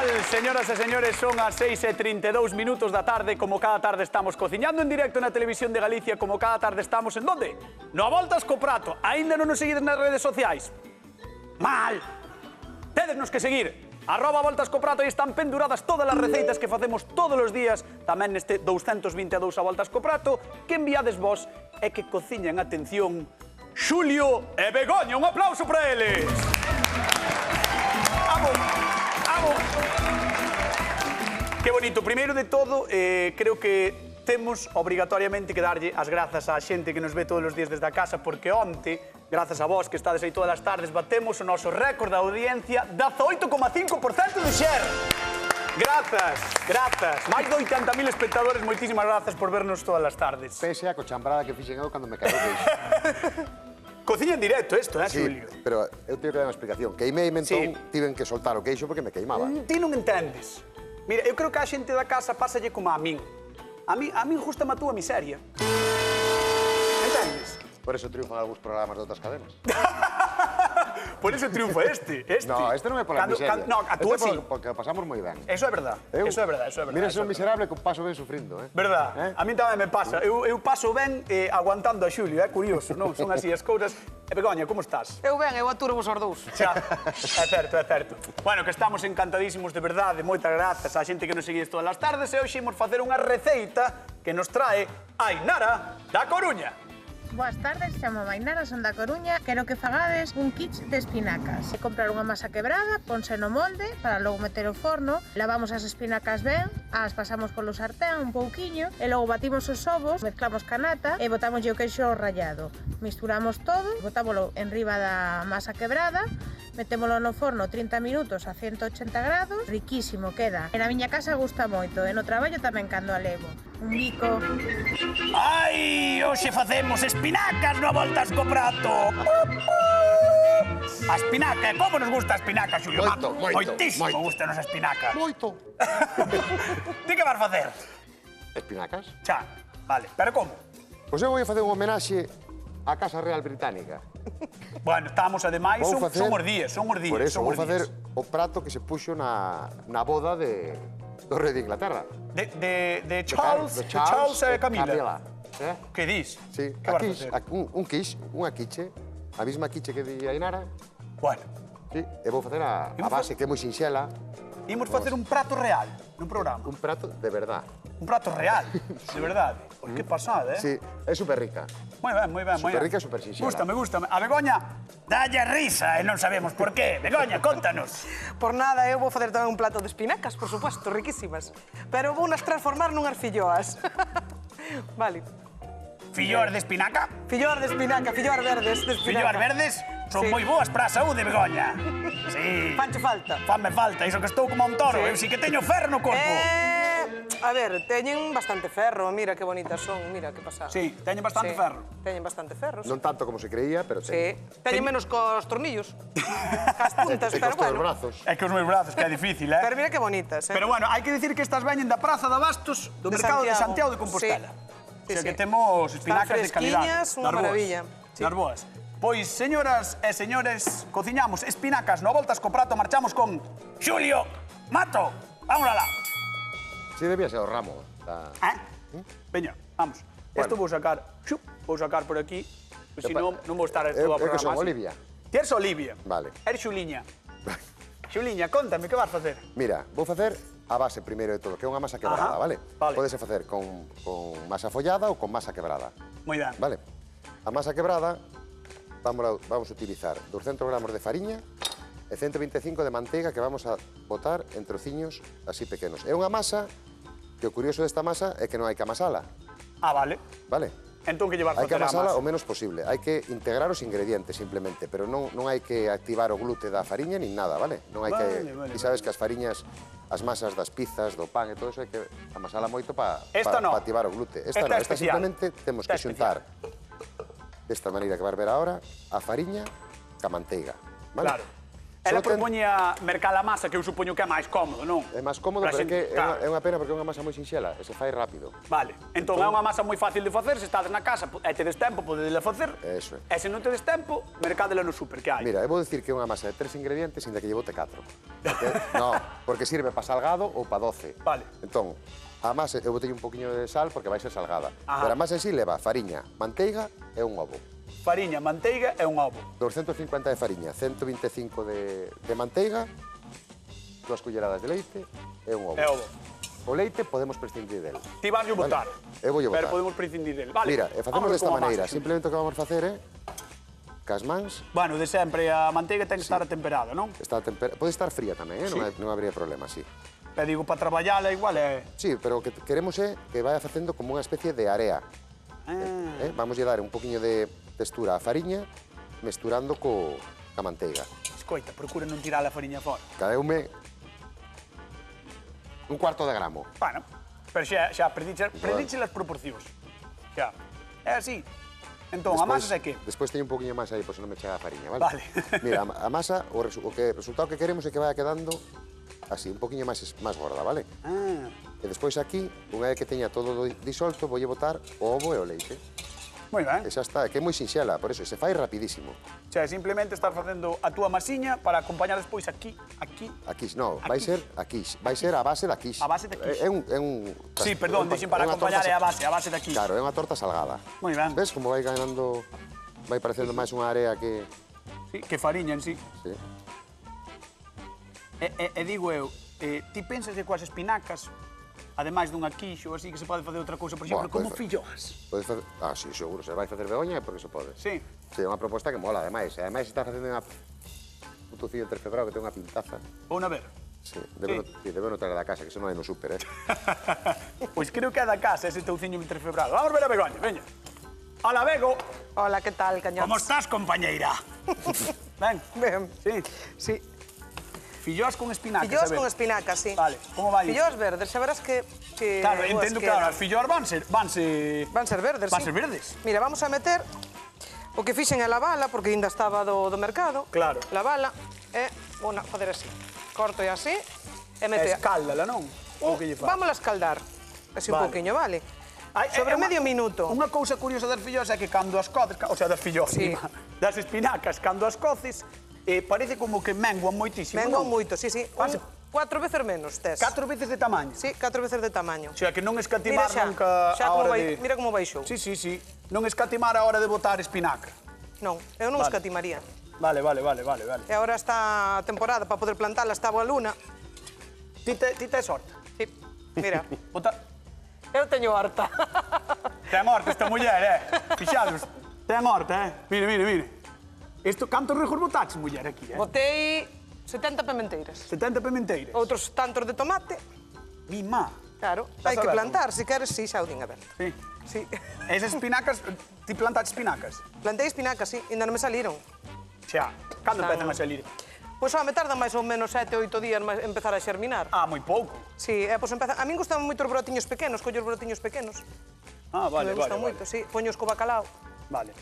Señoras e señores, son as 6:32 da tarde. Como cada tarde estamos cociñando en directo na Televisión de Galicia. Como cada tarde estamos en donde? No A Voltas co Prato. Aínda non nos seguides nas redes sociais? Mal! Tedes-nos que seguir. @Voltas co Prato, e están penduradas todas as receitas que facemos todos os días. Tamén neste 222 A Voltas co Prato, que enviades vos e que cociñan, atención, Xulio e Begoña. Un aplauso para eles. Amo. Que bonito. Primeiro de todo, creo que temos obrigatoriamente que darlle as grazas á xente que nos ve todos os días desde a casa, porque onte, grazas a vos que estades aí todas as tardes, batemos o noso récord de audiencia, 18,5% de share. Grazas. Máis de 80.000 espectadores, moitísimas grazas por vernos todas as tardes. Pese a cochambrada que fixen eu cando me caí o queixo. Cociña en directo isto, Xulio? Sí, pero eu teño que dar unha explicación. Queimeime, entón, tiven que soltar o queixo porque me queimaba. Ti non entendes. Mira, eu creo que a xente da casa pásalle como a min. A min justa-me a túa miseria. Entendes? Por eso triunfan algúns programas de outras cadenas. Por eso triunfa este. No, este non é pola miseria. No, a túa sí. Porque pasamos moi ben. Eso é verdad. Eso é verdad. Mira, son miserable que paso ben sufrindo, Verdad. A min tamén me pasa. Eu paso ben aguantando a Xulio, curioso, non? Son así as cousas. E Begoña, como estás? Eu ben, eu aturo vos os dous. Xa, é certo. Bueno, que estamos encantadísimos de verdade, moitas grazas á xente que nos seguís todas as tardes, e hoxe imos facer unha receita que nos trae Ainara da Coruña. Boas tardes, chamo Ainara, son da Coruña. Quero que fagades un kit de espinacas. E comprar unha masa quebrada, ponse no molde para logo meter o forno. Lavamos as espinacas ben, as pasamos polo sartén un pouquiño e logo batimos os ovos, mezclamos canata e botamos o queixo rallado. Misturamos todo, botámoslo en riba da masa quebrada, metémolo no forno 30 minutos a 180 grados, riquísimo queda. E na miña casa gusta moito, e no traballo tamén cando a levo. Un bico. Ai, hoxe facemos espinacas no A Voltas co Prato. A espinaca, como nos gusta a espinaca, Xulio? Moitísimo gusta-nos a espinaca. Moito. Ti que vas facer? Espinacas? Xa, vale, pero como? Pois eu vou facer unha homenaxe á Casa Real Británica. Bueno, estamos ademais, son os días. Por eso vou facer o prato que se puxo na boda do rei de Inglaterra. De Charles e Camila. Que dis? Sí, un quiche, unha quiche, a mesma quiche que di Ainara. Bueno. Sí, e vou facer a base que é moi sinxela. Imos facer un prato real nun programa. Un prato de verdad. Un prato real, de verdade. Por que pasada, Sí, é super rica. Moi ben. Super rica e super sinxela. Gústame. A Begoña, dalle risa e non sabemos por qué. Begoña, contanos. Por nada, eu vou facer tamén un plato de espinacas, por suposto, riquísimas. Pero vou nas transformar nunhas filloas. Vale. Filloas de espinaca? Filloas de espinaca, filloas verdes de espinaca. Filloas verdes? Son moi boas para a saúde, Begoña. Sí. Fanche falta. Fanme falta, iso que estou como un toro. Eu si que teño ferro no corpo. A ver, teñen bastante ferro, mira que bonitas son, mira que pasada. Sí, teñen bastante ferro. Teñen bastante ferro, Non tanto como se creía, pero sí. Teñen menos cos tornillos. Cas puntas, pero bueno. É que os meus brazos, que é difícil, Pero mira que bonitas, Pero bueno, hai que dicir que estas veñen da Praza de Abastos do mercado de Santiago de Compostela. O sea que temos espinacas de calidade. Están fresquiñas, unha maravilla. Das boas. Pois, señoras e señores, cociñamos espinacas no A Voltas co Prato, marchamos con Xulio Mato. Vamos alá. Sí, debía ser o ramo. Veña, vamos. Isto vou sacar por aquí, pois se non vou estar toda a programa. Eu que son Olivia. Ti eres Olivia. Vale. Eres Xuliña. Xuliña, contame, que vas facer? Mira, vou facer a base primeiro de todo, que é unha masa quebrada, vale? Podese facer con masa follada ou con masa quebrada. Moi ben. Vale. A masa quebrada vamos a utilizar 200 gramos de fariña e 125 de manteiga que vamos a botar en trociños así pequenos. É unha masa que o curioso desta masa é que non hai que amasala. Vale. Vale? Entón que llevar hai que facer a amasala masa? o menos posible. Hai que integrar os ingredientes simplemente, pero non hai que activar o glute da fariña nin nada, vale? Non hai que... Ti sabes que as fariñas, as masas das pizzas, do pan e todo eso hai que amasala moito para activar o glute. Esta non, esta simplemente temos que xuntar desta maneira que vas ver agora a fariña ca manteiga, vale? Claro. Ela propoñía mercar a masa, que eu supoño que é máis cómodo, non? É máis cómodo, pero é que é unha pena porque é unha masa moi sinxela e se fai rápido. Vale, entón é unha masa moi fácil de facer, se estades na casa e tedes tempo, podedela facer. Eso é. E se non tedes tempo, mercádela no súper, que hai. Mira, eu vou dicir que é unha masa de 3 ingredientes inda que lle bote 4. No, porque sirve para salgado ou para doce. Vale. Entón, a masa eu botei un poquinho de sal porque vai ser salgada. Pero a masa en sí leva fariña, manteiga e un ovo. Fariña, manteiga e un ovo. 250 de fariña, 125 de manteiga, 2 culleradas de leite e un ovo. E ovo. O leite podemos prescindir del. Ti vas botar. Eu vou botar. Pero podemos prescindir del. Vale. Mira, e facemos desta maneira. Simplemente o que vamos facer é cas mans. Bueno, de sempre, a manteiga ten que estar temperada, non? Pode estar fría tamén, non habría problema, sí. Pero digo, para traballala igual é... Sí, pero o que queremos é que vaya facendo como unha especie de area. Vamos a dar un poquinho de textura á fariña mesturando ca manteiga. Escoita, procura non tirar a fariña fora. Cadeume un cuarto de gramo. Bueno, pero xa perdiche as proporcións. Xa. É así. Entón, a masa é que? Despois teño un poquinho máis aí, pois non me chega a fariña, vale? Vale. Mira, a masa, o resultado que queremos é que vaya quedando así, un poquinho máis gorda, vale? E despois aquí, unha vez que teña todo disolto, voulle botar o ovo e o leite. Moi ben. E xa está, que é moi sinxela, por eso, se fai rapidísimo. Xa, simplemente estás facendo a túa masiña para acompañar despois aquí. Aquí, non, vai ser aquí, vai ser a base da quiche. A base da quiche. É un... Sí, perdón, dixen para acompañar é a base da quiche. Claro, é unha torta salgada. Moi ben. Ves como vai ganando, vai parecendo máis unha area que... Sí, que fariña en sí. Sí. E digo eu, ti pensas que coas espinacas, ademais dunha quiche ou así, que se pode facer outra cousa, por exemplo, como filloas? Podes facer... Ah, sí, seguro, se vai facer begoña é porque se pode. Sí. Sí, é unha proposta que mola, ademais. E ademais está facendo unha... un tocido entre febrado que ten unha pintaza. Vou na ver. Sí, debe notar da casa, que se non hai no súper, Pois creo que é da casa ese touciño entre febrado. Vamos ver a begoña, veña. Hola, Bego. Hola, que tal, Cañones? Como estás, compañeira? Ben. Ben. Sí. Sí. Fillós con espinacas. Fillós con espinacas, sí. Vale, como vai? Fillós verdes, xa verás que... Claro, entendo que ahora as fillós van ser verdes, sí. Van ser verdes. Mira, vamos a meter o que fixen é lavala, porque ainda estaba do mercado. Claro. Lavala e vou fazer así. Corto e así e meto... Escáldala, non? O que lle fa? Vámola a escaldar. Así un pouquiño, vale? Sobre medio minuto. Unha cousa curiosa das fillós é que cando as coces, o sea, das fillós, das espinacas, cando as coces, parece como que menguan moitísimo, non? Menguan moito, sí, sí. 4 veces menos tes. 4 veces de tamaño? Sí, 4 veces de tamaño. O sea, que non escatimar nunca a hora de... Mira como baixou. Sí, sí, sí. Non escatimar a hora de botar espinaca. Non, eu non escatimaría. Vale. E agora está a temporada para poder plantala, está boa luna. Ti tes horta? Sí, mira. Eu teño horta. Ten horta esta muller, Fixados, ten horta, Mire. Isto, cantos rejos botaches, muller, aquí, Botei 70 pimenteiras. 70 pimenteiras? Outros tantos de tomate. Mima. Claro, hai que plantar, se queres, si, xa o din aberto. Sí. Sí. Esas espinacas, ti plantaste espinacas? Plantei espinacas, sí, ainda non me saliron. Xa, cando empezan a salir? Pois me tarda máis ou menos 7 ou 8 días empezar a xerminar. Ah, moi pouco. Sí, pois empezan... A min gustan moito os brotiños pequenos, collo os brotiños pequenos. Ah, vale. Me gustan moito, sí. Poños co bacalao. Vale.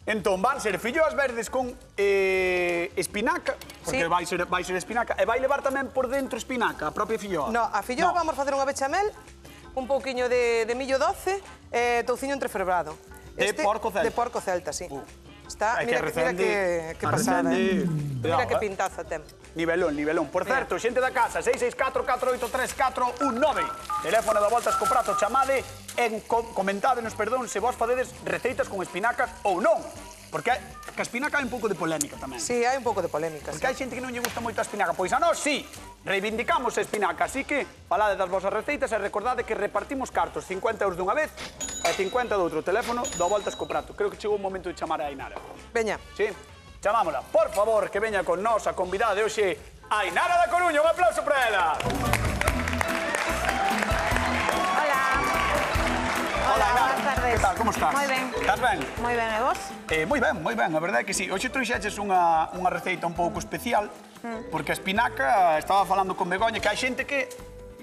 Entón, van ser fillós verdes con espinaca, porque vai ser espinaca, e vai levar tamén por dentro espinaca, a propia filloa? No, a filloa vamos facer unha bechamel, un pouquiño de millo doce e touciño entrefebrado. De porco celta? De porco celta, sí. Está, mira que a pasada, recende. Mira que pintaza ten. Nivelón. Por certo, xente da casa, 664-483-419. Teléfono da Voltas co Prato, chamade en comentádenos, perdón, se vos fadedes receitas con espinacas ou non. Porque a espinaca hai un pouco de polémica tamén. Sí, hai un pouco de polémica. Porque hai xente que non lle gusta moito a espinaca. Pois a nós, sí, reivindicamos a espinaca. Así que, falade das vosas receitas e recordade que repartimos cartos 50 € dunha vez e 50 do outro. Teléfono da Voltas co Prato. Creo que chegou o momento de chamar a Ainara. Veña. Sí, chamámola. Por favor, que veña con nós a convidada de hoxe, Ainara da Coruña. Un aplauso para ela. Hola, buenas tardes. Que tal, como estás? Moi ben. Estás ben? Moi ben, e vos? Moi ben, a verdade é que sí. Hoxe trouxeches unha receita un pouco especial, porque a espinaca, estaba falando con Begoña, que hai xente que...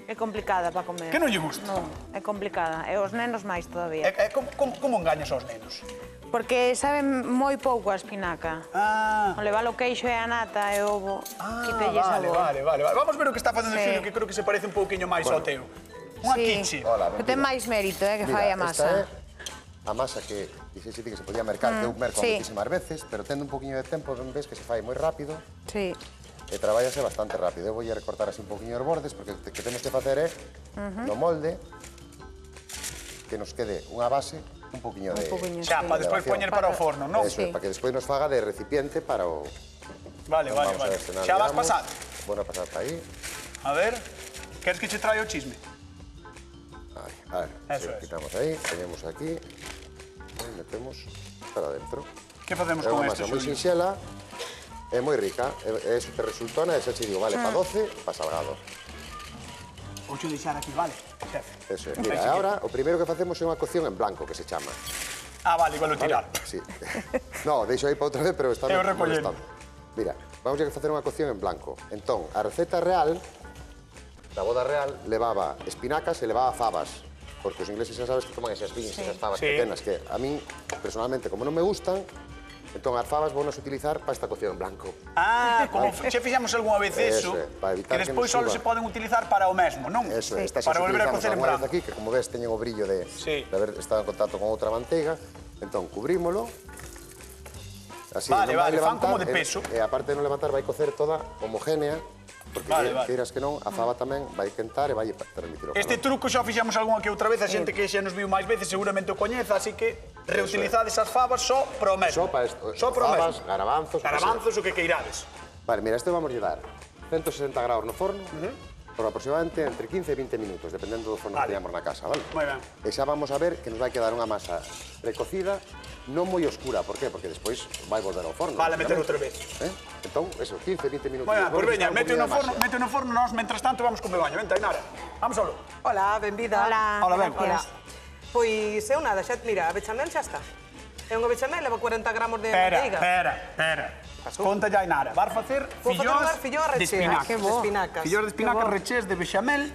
É complicada para comer. Que non lle gusta? Non, é complicada. E os nenos máis todavía. Como engañas aos nenos? Porque saben moi pouco a espinaca. O levar o queixo e a nata e o ovo, quitelle sabor. Vale. Vamos ver o que está facendo Xulio, que creo que se parece un pouquiño máis ao teu. Unha quiche. Que ten máis mérito, que fai a masa. Esta é a masa que dixese ti que se podía mercar, que eu merco moitísimas veces, pero tendo un poquinho de tempo, ves que se fai moi rápido. Sí. E traballase bastante rápido. Eu vou recortar así un poquinho os bordes, porque o que temos que facer é, no molde, que nos quede unha base, un poquinho de... Xa, para despois poñer para o forno, non? Eso, para que despois nos faga de recipiente para o... Vale. Xa vas pasar? Bueno, pasar para aí. A ver, queres que che traia o chisme? A ver, quitamos aí, ponemos aquí, e metemos para dentro. Que facemos É con unha isto, masa moi Xulio? sinxela, é moi rica, é super resultona, e xa che digo, vale, para 12, para salgado. Vou xo deixar aquí, vale, xefe. Eso é. Mira, agora, o primeiro que facemos é unha cocción en blanco, que se chama. Vale, igual o tirar. Sí. No, deixo aí para outra vez, pero está Eu recollendo. Mira, vamos a facer unha cocción en blanco. Entón, a receta real, da boda real, levaba espinacas e levaba fabas. Porque os ingleses xa sabes que toman esas viñas, esas fabas pequenas, que a min, personalmente, como non me gustan, entón as fabas vou nos utilizar para esta cocción en blanco. Como xe fixamos algunha vez eso, para evitar que despois que só nos se suba. poden utilizar para o mesmo, non? Eso, estas para volver a utilizamos cocer en algunha vez branco. aquí, que como ves teñen o brillo de haber estado en contacto con outra manteiga. Entón, cubrímolo. Así, Vale, non vai fan como de levantar, peso. E aparte de non levantar, vai cocer toda homogénea, porque queiras que non, a faba tamén vai quentar e vai permitir o calor. Este truco xa fixamos algunha que outra vez, a xente que xa nos viu máis veces seguramente o coñeza, así que reutilizades as fabas só pro mesmo. Só para isto. Só pro mesmo. Fabas, garabanzos, Garabanzos, o que queirades. Vale, mira, este vamos a dar 160 grados no forno, por aproximadamente entre 15 e 20 minutos, dependendo do forno que teñamos na casa, vale? Moi ben. E xa vamos a ver que nos vai quedar unha masa precocida, non moi oscura, por qué? Porque despois vai volver ao forno. Vale, meter outra vez. Entón, eso, 15-20 minutos. Bueno, pois veña, mete no forno, nós, mentras tanto, vamos con Begoña. Vente, Ainara. Vamos solo. Hola, benvida. Hola, ben. Pois eu nada, xa, mira, a bechamel xa está. É unha bechamel, leva 40 gramos de manteiga. Espera. Conta ya, Ainara. Vas facer fillós de espinacas. Fillós de espinacas rechés de bechamel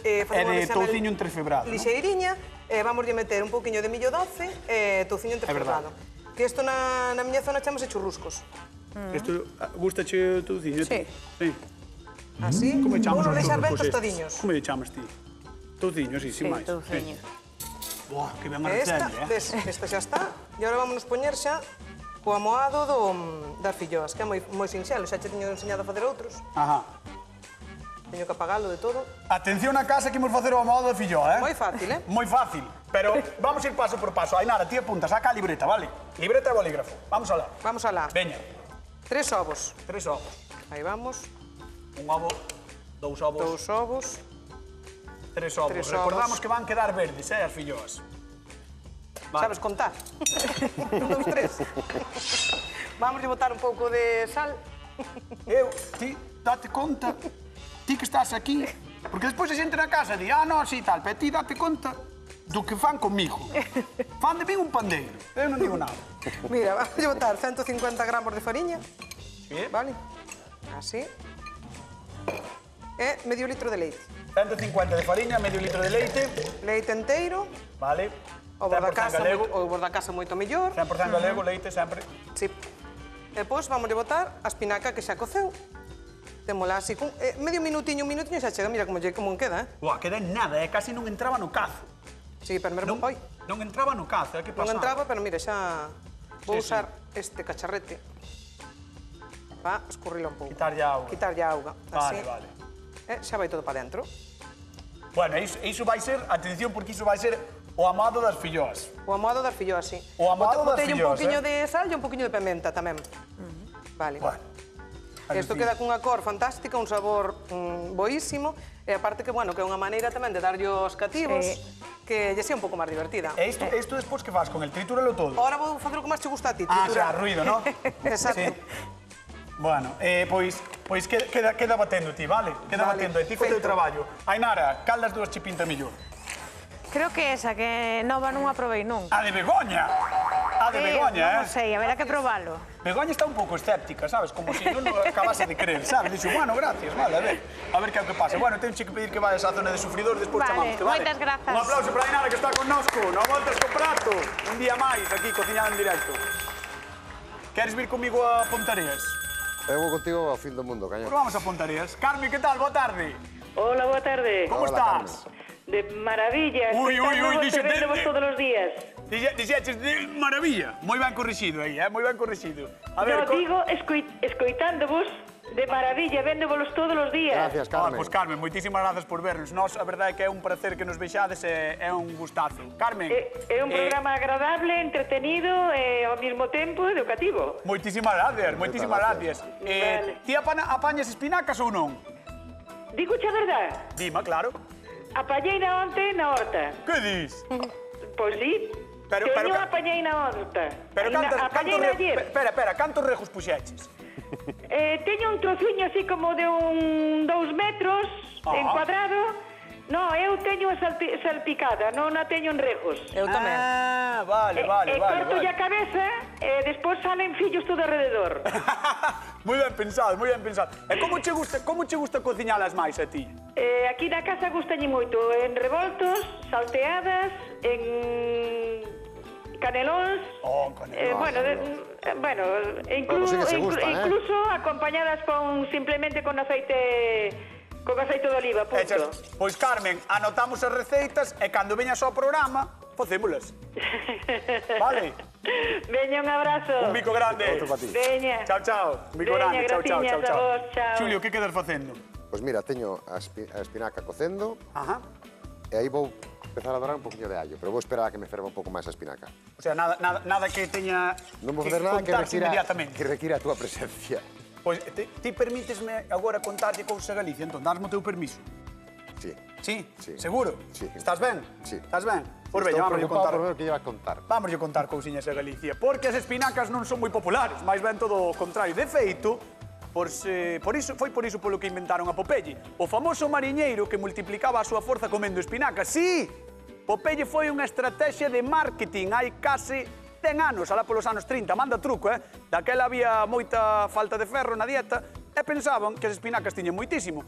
e de touciño entrefebrado. Lixeiriña, vamos a meter un pouquiño de millo doce e touciño entrefebrado. Que isto na miña zona chamase churruscos. Isto gustache o touciño? Sí. Así? Como echamos uno os deixar ben churruscos tostadiños. Como lle chamas ti? Touciño, sí, sin máis. Touciño. Buah, que ben arrecende, Esta xa está. E agora vamos poñer xa o amoado das filloas, que é moi sinxelo. Xa che teño enseñado a facer outros. Ajá. Teño que apagalo de todo. Atención a casa que imos facer o amoado de filloa, Moi fácil, Moi fácil. Pero vamos ir paso por paso. Ainara, ti apunta, saca a libreta, vale? Libreta e bolígrafo. Vamos alá. Vamos alá. Veña. 3 ovos. 3 ovos. Aí vamos. Un ovo, 2 ovos. 2 ovos. 3 ovos. Recordamos que van quedar verdes, as filloas. Vale. Sabes contar? 1, 2, 3. Vamos a botar un pouco de sal. Ti, date conta, ti que estás aquí, porque despois a xente na casa di, non, si tal, pero ti date conta do que fan comigo. Fan de mí un pandeiro, eu non digo nada. Mira, vamos a botar 150 gramos de fariña. Sí. Vale? Así. E medio litro de leite. 150 de fariña, medio litro de leite. Leite enteiro. Vale. O da casa moito mellor. 100% galego, leite sempre. Sí. E depois vamos a botar a espinaca que xa coceu. Témola así con medio minutiño, un minutiño xa chega. Mira como queda, Buah, queda en nada, casi non entraba no cazo. Sí, pero non entraba no cazo, que pasaba? Non entraba, pero mira, xa vou usar este cacharrete para escurrilo un pouco. Quitarlle a auga. Quitarlle a auga. Así. Vale. Xa vai todo para dentro. Bueno, iso vai ser, atención, porque iso vai ser o amado das filloas. O amado das filloas, sí. O amado das Botei un filloas, pouquiño de sal e un pouquiño de pementa tamén. Vale. Bueno. Isto queda cunha cor fantástica, un sabor boísimo, e aparte que, bueno, que é unha maneira tamén de darlle aos cativos que lle sea un pouco máis divertida. E isto despois que faz con el tritúralo todo? Ahora vou facer o que máis te gusta a ti, Xa, triturar. ruido, non? Exacto. Sí. Bueno, pois queda batendo ti, vale? Queda batendo, e ti co teu traballo. Ainara, cal das dúas che pinta mellor? Creo que esa, que nova non a probei nunca. A de Begoña! A de Begoña, Non sei, haberá que probalo. Begoña está un pouco escéptica, sabes? Como se non acabase de creer, sabes? Dixo, bueno, gracias, vale, a ver que é o que pasa. Bueno, tenho que pedir que vayas á zona de sufridores, despois Vale, chamamos, vale? moitas grazas. Un aplauso para Ainara, que está connosco. No voltas co prato. Un día máis, aquí, cociñado en directo. Queres vir comigo a Pontareas? Eu vou contigo ao fin do mundo, Pues cañón. vamos a Pontareas. Carmen, que tal? Boa tarde. Hola, boa tarde. Como Hola, estás? De maravilla. Uy, dixe, Véndevos todos os días. Dixeches de maravilla. Moi ben corrixido aí, moi ben corrixido. A ver, No, digo, escoitándovos de maravilla, véndevos todos os días. Gracias, Carmen. Pois Carmen, moitísimas grazas por vernos. Nós, a verdade é que é un placer que nos vexades e é un gustazo. Carmen. É un programa agradable, entretenido e ao mesmo tempo educativo. Moitísimas gracias, moitísimas gracias. Vale. Ti apañas espinacas ou non? Digo a verdad, Dima, claro. apañei na onte na horta. Que dis? Pois sí, Pero- teño pero- apañei na horta. Pero Apañei na ayer. Espera, cantos rejos puxeches? Teño un trociño así como de 2 metros encuadrado. No, eu teño a salpicada, non a teño en rejos. Eu tamén. Ah, vale. Corto a cabeza e despois salen fillos todo alrededor. Moi ben pensado, moi ben pensado. E como che gusta cociñalas máis a ti? Aquí na casa gustañe moito en revoltos, salteadas, en canelóns. Oh, canelóns. Bueno, Bueno, sí que se gustan, incluso acompañadas simplemente con aceite de oliva, punto. Pois, Carmen, anotamos as receitas e cando veñas ao programa, facémolas. Vale? Veña, un abrazo. Un bico grande. Outro para ti. Veña. Chao. Un bico Veña, grande. Chao. graciñas a vos, chao. Xulio, que quedas facendo? Pois mira, teño a espinaca cocendo Ajá. e aí vou empezar a dorar un poquinho de allo, pero vou esperar a que me ferva un pouco máis a espinaca. O sea, nada que teña Non vou facer nada que contarse inmediatamente. requira a túa presencia. Pois, ti permítesme agora contarlle cousa a Galicia, entón, dasme o teu permiso. Sí. Sí? Sí. Seguro? Sí. Estás ben? Sí. Estás ben? Pois Estou veña, vamos a preocupado contar. por ver o que lleva a contar. Vamos a contar cousiñas a Galicia, porque as espinacas non son moi populares, máis ben todo o contrario. De feito, foi por iso polo que inventaron a Popeye, o famoso mariñeiro que multiplicaba a súa forza comendo espinacas. Sí, Popeye foi unha estrategia de marketing hai case 10 anos, alá polos anos 30, manda truco, Daquela había moita falta de ferro na dieta e pensaban que as espinacas tiñan moitísimo.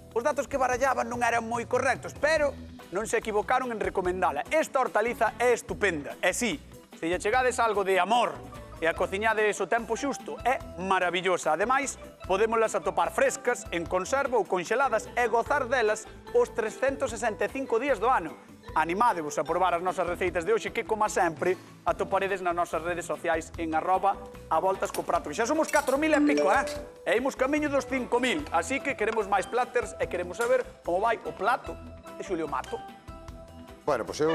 Os datos que barallaban non eran moi correctos, pero non se equivocaron en recomendala. Esta hortaliza é estupenda. E sí, se lle chegades algo de amor e a cociñades o tempo xusto, é maravillosa. Ademais, podémolas atopar frescas, en conserva ou conxeladas e gozar delas os 365 días do ano. Animádevos a probar as nosas receitas de hoxe que, como sempre, atoparedes nas nosas redes sociais en @avoltascoprato. Xa somos 4.000 e pico, E imos camiño dos 5.000. Así que queremos máis platters e queremos saber como vai o plato de Xulio Mato. Bueno, pois eu,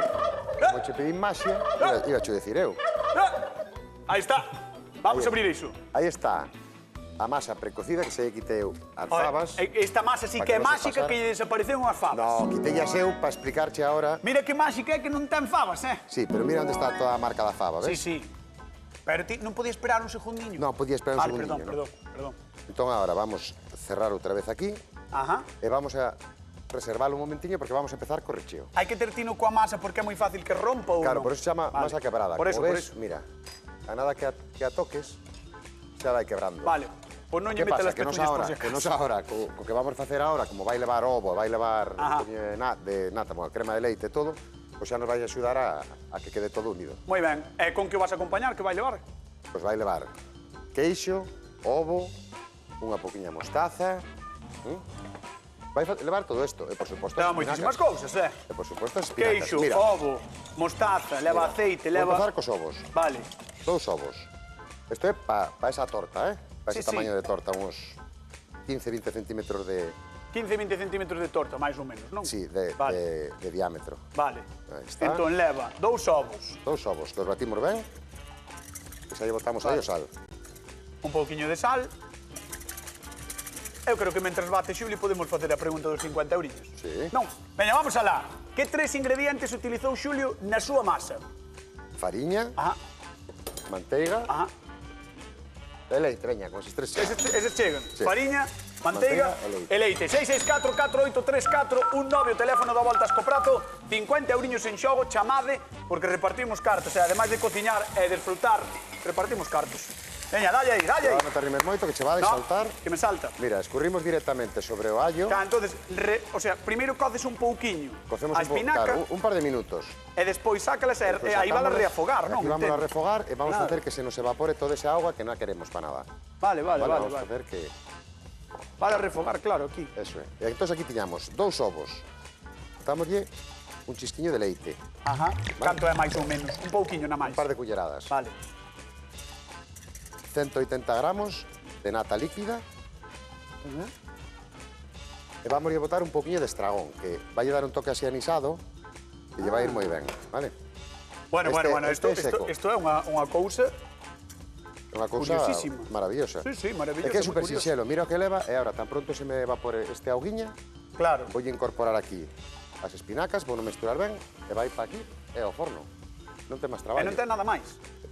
como che pedín maxia, iba a dicir eu. Aí está. Vamos a abrir iso. Aí está a masa precocida que se quiteu as fabas. Esta masa sí Para que é que non se máxica pasara. que lle desapareceu unhas fabas. No, quitei eu para explicarche ahora. Mira que máxica é que non ten fabas, Sí, pero mira onde está toda a marca da faba, ves? Sí. Pero ti non podía esperar un segundinho. Non, podía esperar un segundinho, Perdón. Entón agora vamos a cerrar outra vez aquí Ajá. e vamos a reservalo un momentiño porque vamos a empezar co recheo. Hai que ter tino coa masa porque é moi fácil que rompa ou Claro, non. por eso se chama Vale. masa quebrada. Por eso, Como por ves, eso. mira, a nada que a toques, xa vai quebrando. Vale. Pois non lle Que mete pasa? las Que nos pezuñas por ahora, si que nos acaso. ahora, co que vamos a facer ahora, como vai levar ovo, vai levar Ajá. de nata, bueno, crema de leite e todo, pois xa nos vai axudar a que quede todo unido. Moi ben. E con que o vas a acompañar? Que vai levar? Pois vai levar queixo, ovo, unha poquinha mostaza, vai levar todo isto, e por suposto Leva as moitísimas espinacas. cousas, E por suposto as espinacas. Queixo, Mira, ovo, mostaza, leva aceite, vou leva... empezar cos ovos. Vale. 2 ovos. Isto é pa esa torta, Pa Sí, ese sí. tamaño de torta, uns 15-20 centímetros de, 15-20 centímetros de torta, máis ou menos, non? sí, Vale. de diámetro. Vale. Aí está. Entón leva 2 ovos, 2 ovos, que os batimos ben, e xa lle botamos aí o sal. un pouquiño de sal. Eu creo que mentres bate Xulio podemos facer a pregunta dos 50 eurillos. Sí. Non? Veña, vamos alá. Que 3 ingredientes utilizou Xulio na súa masa? Fariña, Ajá, manteiga ajá. De leite, veña, con eses tres chegan. Eses chegan. Fariña, manteiga e leite. 664-483-419 o teléfono da Voltas co Prato. 50 euriños en xogo, chamade, porque repartimos cartos. E ademais de cociñar e desfrutar, repartimos cartos. Veña, dalle aí, dalle aí. Non te arrimes moito, que che va a saltar. Que me salta. Mira, escurrimos directamente sobre o allo. Entonces, o sea, primeiro coces un pouquiño Cocemos a espinaca un par de minutos. e despois sácalas e aí van a reafogar, non? Aquí vamos a refogar e vamos a hacer que se nos evapore toda esa agua que non queremos para nada. Vale. Vamos a hacer que... Para refogar, claro, aquí. Eso é. E entón aquí tiñamos 2 ovos. Dámoslle un chisquiño de leite. Ajá. Canto é máis ou menos? Un pouquiño na máis. Un par de culleradas. Vale. 180 gramos de nata líquida. E vamos a botar un poquinho de estragón, que vai dar un toque así anisado e lle vai ir moi ben, vale? Bueno, isto é unha cousa Unha cousa curiosísima. maravillosa. Sí, maravillosa. É que é super sinxelo, mira o que leva e agora tan pronto se me evapore este auguiña, Claro. vou incorporar aquí as espinacas, vou non mesturar ben e vai para aquí e ao forno. Non ten máis E traballo. non ten nada máis.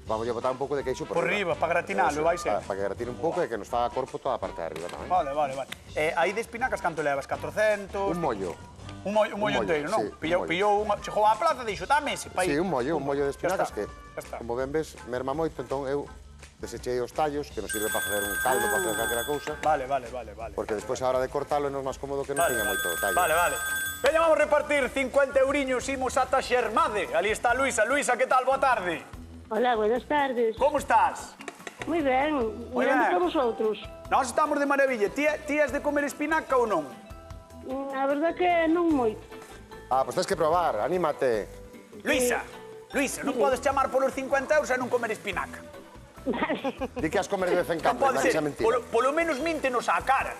Vamos a botar un pouco de queixo Por riba, para gratinalo, vai ser. Para que gratine un pouco e que nos faga corpo toda a parte de arriba tamén. Vale. Aí de espinacas canto levas? 400? Un mollo. Un mollo enteiro, non? sí, Pillou unha... Chegou á plaza e dixo, dame ese, pa aí. Sí, un mollo de espinacas Ya está, que, ya está. como ben ves, merma moito, entón eu desechei os tallos, que nos sirve para facer un caldo, para facer calquera cousa, Vale. porque despois a hora de cortalo é máis cómodo que non teña moito tallo. Vale. Veña, vamos a repartir 50 euriños, imos ata Xermade. Ali está Luisa. Luisa, que tal? Boa tarde. Hola, buenas tardes. Como estás? Moi ben, Moi mirando ben. para vosotros. Nós estamos de maravilla. Ti és de comer espinaca ou non? A verdad que non moito. Ah, pois tens que probar, anímate. Luisa, non podes chamar polos 50 euros e non comer espinaca. Di que has comer de vez en Non cando, pode non que ser. xa mentira. Polo menos míntenos á cara.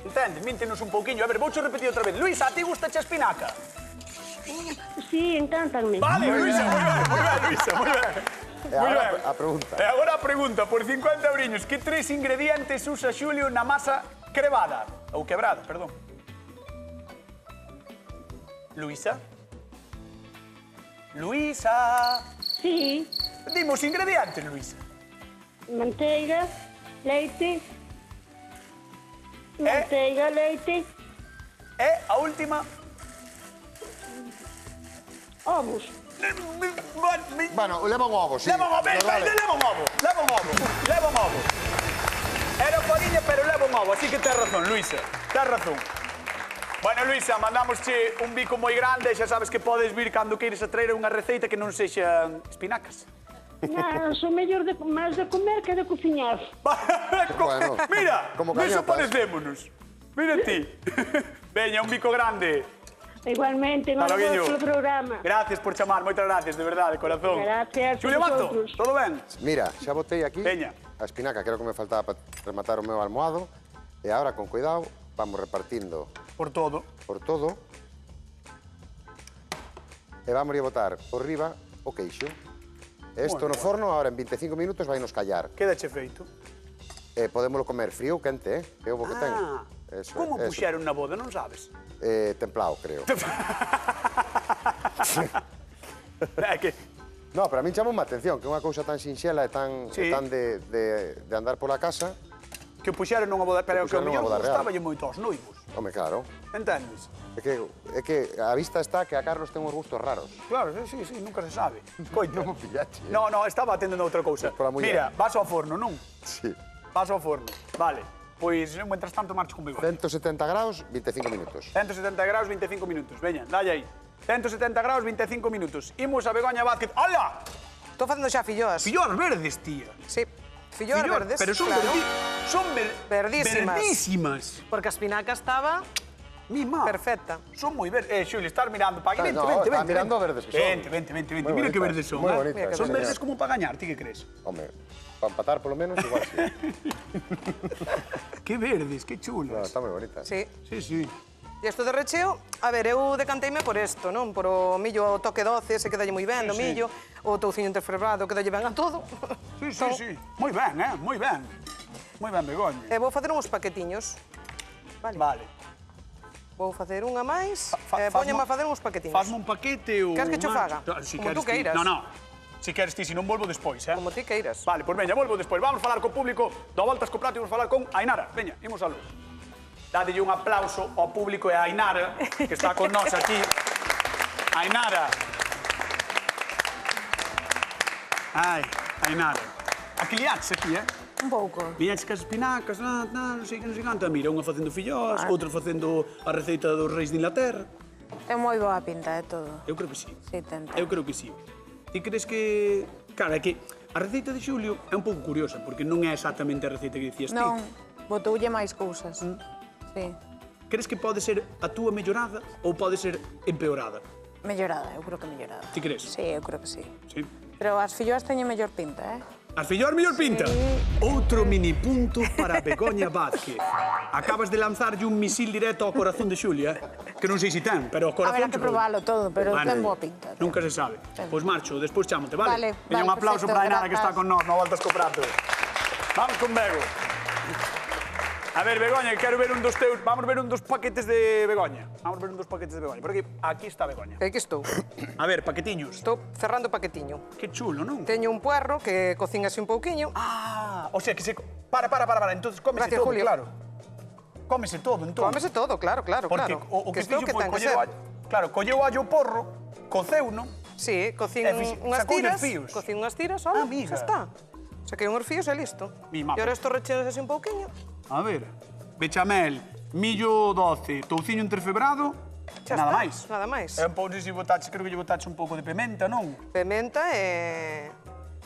Entendes? Míntenos un pouquiño. A ver, voucho repetir outra vez. Luisa, a ti gusta a espinaca? Sí, encántanme. Vale, Luisa, moi ben, Luisa, moi ben. E agora a pregunta. E agora a pregunta, por 50 euriños, que 3 ingredientes usa Xulio na masa crevada? Ou quebrada, perdón. Luisa? Luisa? Sí, Dimos ingredientes, Luisa. manteiga, leite, manteiga, leite, E a última... ovos. Bueno, leva un ovo, sí. Leva un ovo, Pero vale. leva un ovo. Era fariña, pero leva un ovo, así que tens razón, Luisa, tens razón. Bueno, Luisa, mandamosche un bico moi grande, xa sabes que podes vir cando queires a traer unha receita que non sexan espinacas. Son mellor máis de comer que de cociñar. Bueno, Mira, como niso cañotas. parecémonos. Mira ti. Veña, un bico grande. Igualmente, Hasta enhorabuena loguinho. polo programa. Gracias por chamar, moitas gracias, de verdade, de corazón. Gracias a Xulio Mato, vosotros. todo ben? Mira, xa botei aquí Veña. a espinaca, que era o que me faltaba para rematar o meu almohado. E agora, con cuidado, vamos repartindo Por todo. por todo. E vamos a botar por riba o queixo. E isto no forno, agora en 25 minutos vai nos callar. Quedache feito. E podémoslo comer frío ou quente, que é o bo que ten. Eso, Como eso. puxeron na boda, non sabes? Templado, creo. É que... No, pero a min chama unha atención, que é unha cousa tan sinxela e tan, Sí. e tan de andar pola casa. Que o puxeron nunha boda, pero que o puxeron nunha mellor boda real. gustaballe moito aos noivos. Home, claro. Entendes? É que a vista está que a Carlos ten uns gustos raros. Claro, sí, nunca se sabe. Coita. Non me pillache. No, estaba atendendo outra cousa. Pola muller. Mira, vas ao forno, non? Sí. Vas ao forno. Vale. Pois, mentras tanto, marcho con bigode. 170 graus, 25 minutos. 170 graus, 25 minutos. Veña, dalle aí. 170 graus, 25 minutos. Imos a Begoña Vázquez. Ala! Estou facendo xa filloas. Filloas verdes, tía. Sí, filloas verdes. Pero son claro. verdísimas. Verdísimas. Porque a espinaca estaba Mima. perfecta. Son moi verdes. Xuli, estás mirando para aquí. No, está mirando verdes que son. Vente. Moi Mira que bonitas, verdes son. moi eh. bonitas, Son sí, verdes señor. como para gañar, ti que crees? Home, para empatar polo menos, igual sí. Que verdes, que No, chulas. está moi bonita. Sí. Sí. E isto de recheo, a ver, eu decanteime por isto, non? Por o millo toque doce, se quedalle moi ben, do Sí, sí. millo, o touciño interfrebrado, quedalle ben a todo. Sí. Moi ben, moi ben. Moi ben, Begoña. E vou facer uns paquetiños. Vale. Vou facer unha máis, Fa- e fasmo- póñeme a facer uns paquetiños. Fasme un paquete ou... Queres que cho máis? faga? Si Como queres tú queiras. No. Si queres ti, se non volvo despois, eh? Como ti queiras. Vale, pois veña, volvo despois. Vamos falar co público do Voltas co Prato e vamos falar con Ainara. Veña, imos a luz. Dádelle un aplauso ao público e a Ainara, que está con nós aquí. Ainara. Ai, Ainara. Aquí liaches aquí, eh? Un pouco. Viñaches cas espinacas, non sei que non sei canta. Mira, unha facendo fillós, outra facendo a receita dos reis de Inglaterra. Ten moi boa pinta de todo. Eu creo que sí. Sí, ten. Eu creo que sí. Ti crees que... Claro, é que a receita de Xulio é un pouco curiosa, porque non é exactamente a receita que dicías ti. Non, botoulle máis cousas. Sí. Crees que pode ser a túa mellorada ou pode ser empeorada? Mellorada, eu creo que mellorada. Ti crees? Sí, eu creo que sí. Sí. Pero as filloas teñen mellor pinta, eh? As filloas mellor pinta? Outro mini punto para Begoña Vázquez. Acabas de lanzarlle un misil directo ao corazón de Xulia, que non sei se ten, pero ao A corazón... ver, hai que probalo todo, pero ten boa pinta. Nunca se sabe. Pois marcho, despois chámote, vale? Vale, Veña, un aplauso perfecto, para Ainara, que está grazas. con nós, no Voltas co Prato. Vamos con Bego. A ver, Begoña, quero ver un dos teus... Vamos ver un dos paquetes de Begoña. Vamos ver un dos paquetes de Begoña. Por aquí está Begoña. Aquí estou. A ver, paquetiños. Estou cerrando o paquetiño. Que chulo, non? Teño un puerro que cocínase un pouquiño. Ah, o sea, que se... Para. Entonces cómese Gracias, todo, Julio. claro. Cómese todo, entón. Cómese todo, claro. Porque o que isto é fixo foi ten que coller o ser. allo. Claro, colleu o allo porro, coceu, non? Sí, cocín E fixo- unhas sacoulle tiras. os fíos. Cocín unhas tiras, hola, Amiga. xa está. Saquei unhos fíos e listo. Mi E mamá. ahora isto rechenas así un pouquiño. A ver, bechamel, millo 12, touciño entrefebrado, Xa nada está, máis. nada máis. É un pouco, se botache, creo que lle botache un pouco de pimenta, non? Pimenta e...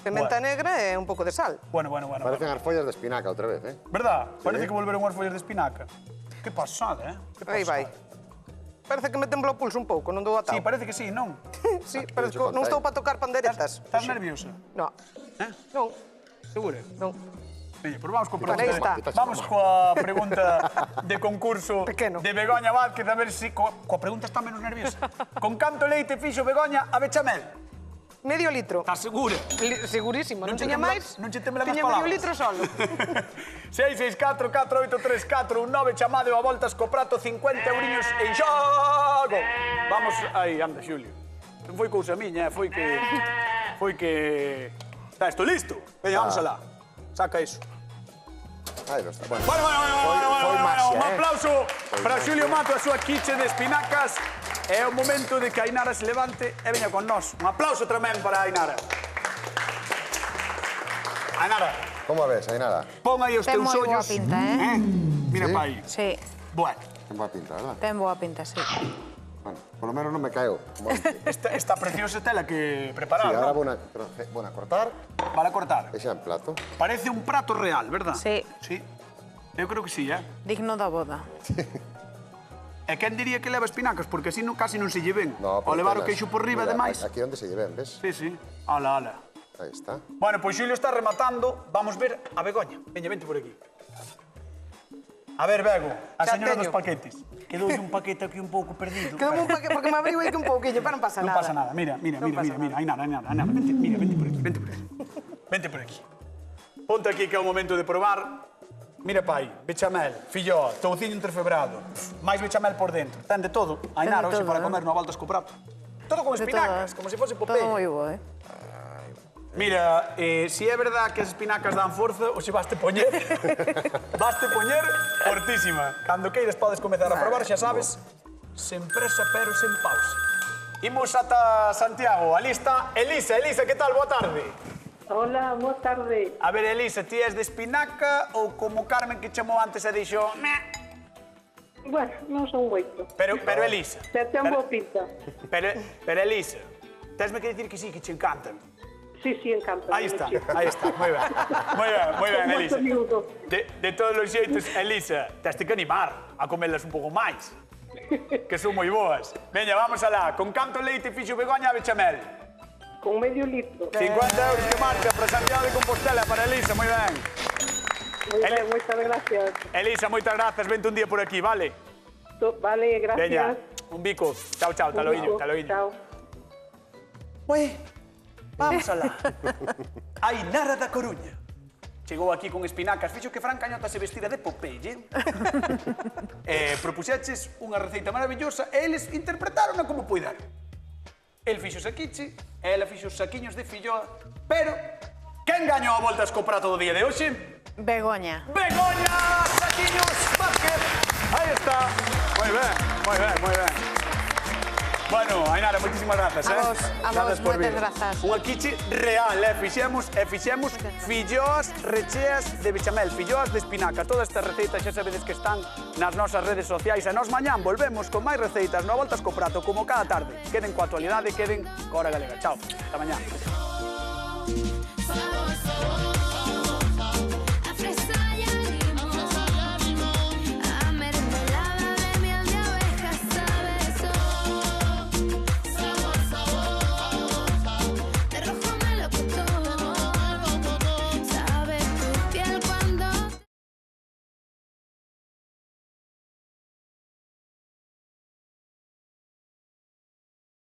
Pimenta negra e un pouco de sal. Bueno. Parecen as follas de espinaca outra vez, eh? Verdad? Parece que volveron as follas de espinaca. Que pasada, eh? Que Aí vai. Parece que me tembla o pulso un pouco, non dou a Sí, tau. parece que sí, non? Sí, parece que non estou para tocar panderetas. Estás nerviosa? No, Eh? non, Segura? non. Veña, pues vamos coa Para pregunta. aí está. Vamos coa pregunta de concurso Pequeno. de Begoña Vázquez, a ver se coa pregunta está menos nerviosa. Con canto leite fixo Begoña a bechamel? Medio litro. Estás segura? Segurísimo, non che tiña tembla- máis. non che temblan as Tiña palabras. medio litro solo. 664 483 419 chamade a Voltas co Prato, 50 euriños en xogo. Vamos, aí, anda, Xulio. Non foi cousa miña, foi que... Está isto listo? Veña, vamos alá. Saca iso. Aí lo está. Bueno, Bueno, foi maxia, un aplauso para maxia. Xulio Mato, a súa quiche de espinacas. É o momento de que Ainara se levante e veña con nós. Un aplauso tamén para Ainara. Ainara, como a ves, Ainara? pon aí os Ten teus moi boa ollos. pinta, eh? Mira Sí? pa aí. Sí, Bueno, Ten boa pinta, verdad? ten boa pinta, sí. Bueno, por lo menos non me caeu. Como antes. esta preciosa tela que Sí, preparar, ahora ¿no? vou a cortar Vale a cortar. e xa en plato. Parece un prato real, verdad? Sí. Sí. Eu creo que sí, eh? Digno da boda. E quen diría que leva espinacas? Porque así non, casi non se lle ven. No, O levar o telas. queixo por riba, Mira, ademais. Aquí onde se lle ven, ves? Sí, sí. Ala. Aí está. Bueno, pois Xulio está rematando. Vamos ver a Begoña. Veña, vente por aquí. A ver, Bego, a Xa señora teño. dos paquetes. Quedoulle un paquete aquí un pouco perdido. Quedou un paquete, porque me abriu aquí un pouquinho, pero non pasa Non nada. pasa nada. Mira. Non pasa nada. Ainara, vente, mira, vente por aquí. Vente por aquí. Ponte aquí que é o momento de probar. Mira pa aí, bechamel, filló, touciño entrefebrado, máis bechamel por dentro. Ten de todo. Ainara, hoxe todo, para eh? comer no Voltas co Prato. Todo con De espinacas, todo. como se fose Todo Popeye. moi bo, eh? Mira, si é verdad que as espinacas dan forza, hoxe vaste poñer fortísima. Cando queiras podes comezar a probar, xa sabes, sen presa pero sen pausa. Imos ata Santiago, ali está Elisa. Elisa, que tal? Boa tarde. Hola, boa tarde. A ver, Elisa, ti és de espinaca ou como Carmen que chamou antes e dixo... "Meh"? Bueno, non son moito. Pero Elisa... Se ten boa pinta. Pero Elisa, tesme que dicir que sí, que che encantan. Sí, encanta. Aí está, moi ben. Moi ben, Elisa. Moito De todos os xeitos, Elisa, teste que animar a comelas un pouco máis. Que son moi boas. Veña, vamos alá. Con canto leite fixo Begoña a bechamel? Con medio litro. 50 euros que marca para Santiago de Compostela, para Elisa, moi ben. Moi ben, moitas gracias. Elisa, moitas grazas, vente un día por aquí, vale? Vale, gracias. Veña, un bico. Chao, taloiño, taloiño. Chao. Ue, vamos alá. Ainara da Coruña. Chegou aquí con espinacas, fixo que Fran Cañota se vestira de Popeye. Propuxeches unha receita maravillosa e eles interpretaron como puideron. el fixo saquichi, e ela fixo os saquiños de filloa, pero quen gañou a voltas co prato do día de hoxe? Begoña. Begoña Saquiños Vázquez. Aí está. Moi ben, moi ben, moi ben. Bueno, Ainara, moitísimas grazas, A vos, moitas grazas. Unha quiche real, fixemos filloas recheas de bechamel, filloas de espinaca. Todas estas receitas xa sabedes que están nas nosas redes sociais. E nós mañán volvemos con máis receitas no Voltas co Prato, como cada tarde. Queden coa actualidade, queden coa Hora Galega. Chao, ata mañán.